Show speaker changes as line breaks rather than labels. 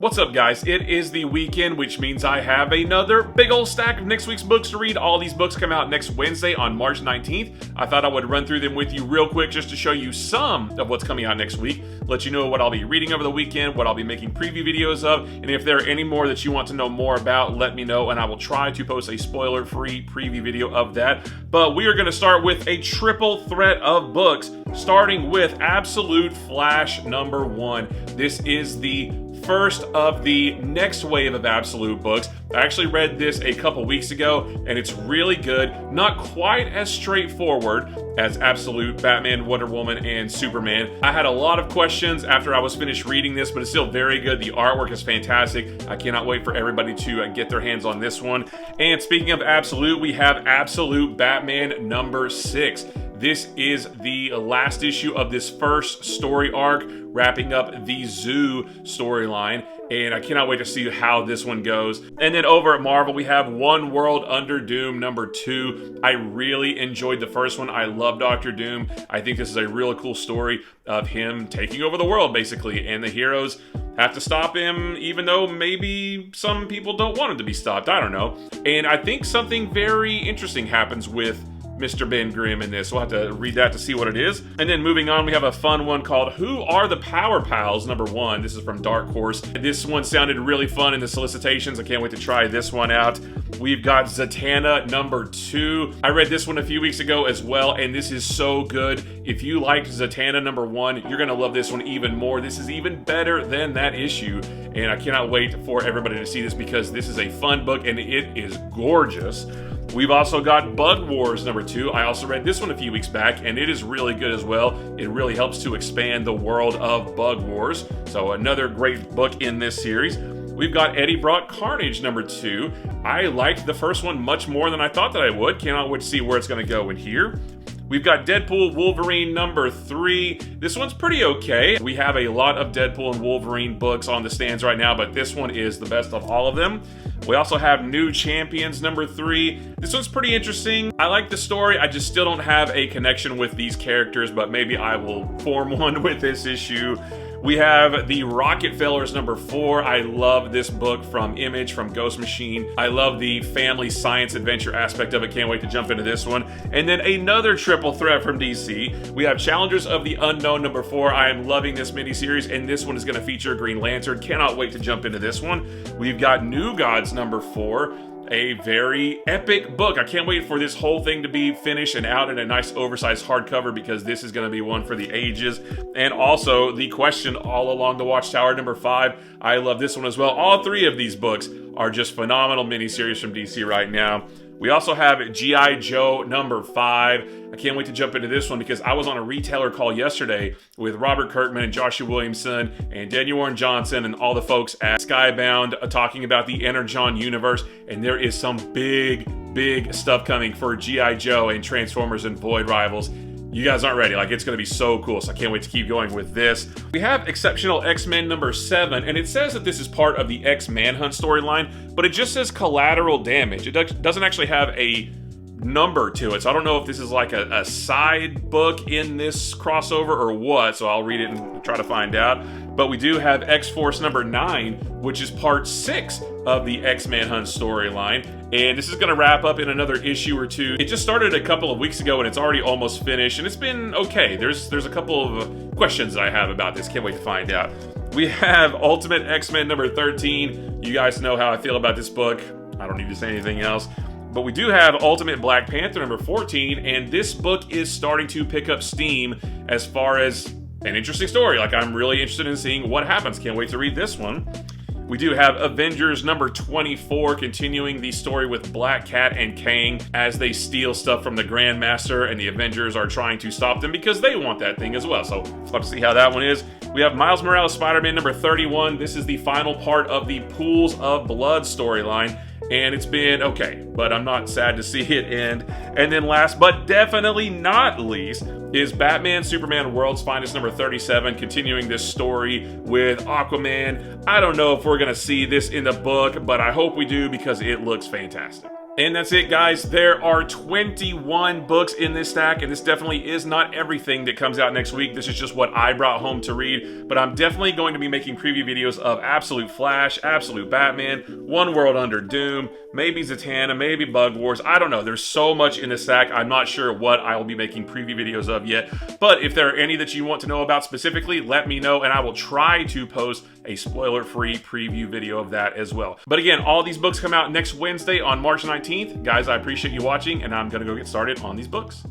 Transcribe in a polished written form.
What's up, guys? It is the weekend, which means I have another big old stack of next week's books to read. All these books come out next Wednesday on March 19th. I thought I would run through them with you real quick just to show you some of what's coming out next week, let you know what I'll be reading over the weekend, what I'll be making preview videos of, and if there are any more that you want to know more about, let me know, and I will try to post a spoiler-free preview video of that. But we are going to start with a triple threat of books, starting with Absolute Flash #1. This is the first of the next wave of Absolute books. I actually read this a couple weeks ago, and it's really good. Not quite as straightforward as Absolute Batman, Wonder Woman, and Superman. I had a lot of questions after I was finished reading this, but it's still very good. The artwork is fantastic. I cannot wait for everybody to get their hands on this one. And speaking of Absolute, we have Absolute Batman #6. This is the last issue of this first story arc, wrapping up the Zoo storyline, and I cannot wait to see how this one goes. And then over at Marvel, we have One World Under Doom #2. I really enjoyed the first one. I love Dr. Doom. I think this is a really cool story of him taking over the world, basically, and the heroes have to stop him, even though maybe some people don't want him to be stopped. I don't know. And I think something very interesting happens with Mr. Ben Grimm in this. We'll have to read that to see what it is. And then moving on, we have a fun one called Who Are the Power Pals #1. This is from Dark Horse. This one sounded really fun in the solicitations. I can't wait to try this one out. We've got Zatanna #2. I read this one a few weeks ago as well, and this is so good. If you liked Zatanna #1, you're gonna love this one even more. This is even better than that issue, and I cannot wait for everybody to see this because this is a fun book and it is gorgeous. We've also got Bug Wars #2. I also read this one a few weeks back, and it is really good as well. It really helps to expand the world of Bug Wars. So another great book in this series. We've got Eddie Brock Carnage #2. I liked the first one much more than I thought that I would. Cannot wait to see where it's going to go in here. We've got Deadpool Wolverine #3. This one's pretty okay. We have a lot of Deadpool and Wolverine books on the stands right now, but this one is the best of all of them. We also have New Champions #3. This one's pretty interesting. I like the story. I just still don't have a connection with these characters, but maybe I will form one with this issue. We have the Rockefellers #4. I love this book from Image, from Ghost Machine. I love the family science adventure aspect of it. Can't wait to jump into this one. And then another triple threat from DC. We have Challengers of the Unknown #4. I am loving this miniseries, and this one is going to feature Green Lantern. Cannot wait to jump into this one. We've got New Gods #4. A very epic book. I can't wait for this whole thing to be finished and out in a nice oversized hardcover because this is going to be one for the ages. And also, The Question All Along the Watchtower #5. I love this one as well. All three of these books are just phenomenal miniseries from DC right now. We also have G.I. Joe #5. I can't wait to jump into this one because I was on a retailer call yesterday with Robert Kirkman and Joshua Williamson and Daniel Warren Johnson and all the folks at Skybound talking about the Energon universe, and there is some big stuff coming for G.I. Joe and Transformers and Void Rivals. You guys aren't ready. Like, it's going to be so cool, so I can't wait to keep going with this. We have Exceptional X-Men #7, and it says that this is part of the X-Manhunt storyline, but it just says Collateral Damage. It doesn't actually have a number to it, so I don't know if this is like a side book in this crossover or what, so I'll read it and try to find out. But we do have X-Force #9, which is part 6 of the X-Manhunt storyline, and this is going to wrap up in another issue or two. It just started a couple of weeks ago, and it's already almost finished, and it's been okay. There's a couple of questions that I have about this. Can't wait to find out. We have Ultimate X-Men #13. You guys know how I feel about this book. I don't need to say anything else. But we do have Ultimate Black Panther #14, and this book is starting to pick up steam as far as an interesting story. Like, I'm really interested in seeing what happens. Can't wait to read this one. We do have Avengers #24, continuing the story with Black Cat and Kang as they steal stuff from the Grandmaster, and the Avengers are trying to stop them because they want that thing as well. So we'll have to see how that one is. We have Miles Morales Spider-Man #31. This is the final part of the Pools of Blood storyline, and it's been okay, but I'm not sad to see it end. And then last but definitely not least is Batman Superman World's Finest #37, continuing this story with Aquaman. I don't know if we're going to see this in the book, but I hope we do because it looks fantastic. And that's it, guys. There are 21 books in this stack, and this definitely is not everything that comes out next week. This is just what I brought home to read, but I'm definitely going to be making preview videos of Absolute Flash, Absolute Batman, One World Under Doom, maybe Zatanna, maybe Bug Wars. I don't know. There's so much in this stack. I'm not sure what I will be making preview videos of yet, but if there are any that you want to know about specifically, let me know, and I will try to post a spoiler-free preview video of that as well. But again, all these books come out next Wednesday on March 19th. Guys, I appreciate you watching, and I'm gonna go get started on these books.